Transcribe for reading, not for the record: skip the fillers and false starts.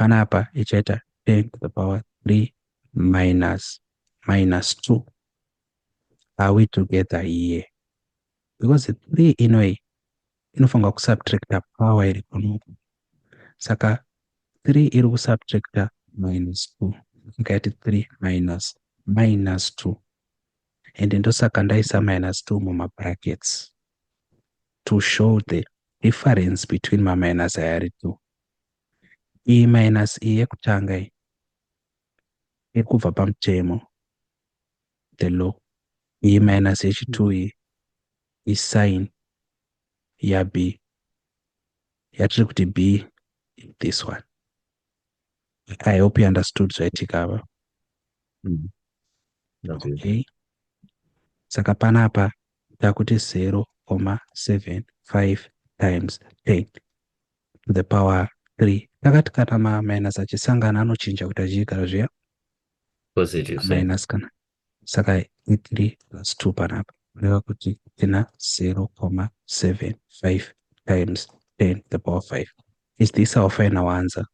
panapa ichaita 10 to the power 3 minus 2. Are we together here? Because 3 inoi inofanira kusubtracta power iri kunoku, saka 3 iri kusubtracta -2, ikaiti 3 minus 2, and ndosaka ndaisa -2 mumabrackets to show the difference between ma-minus ayari 2. Iyi minus iyi yekutanga iyi iri kubva pamutemo, the law. Iyi minus yechi2 iyi isign yaB, yatiri kuti B this one. I hope you understood zvaitika apa. Okay. Saka panapa takuti 0.75 times 10 to the power 3. Takati kana ma-minus achisangana anochinja kuti achigara zviya positive minus kana. Saka 3 plus 2 panapa. Kureva kuti tina 0.75 times 10 to the power 5. Is this our final answer?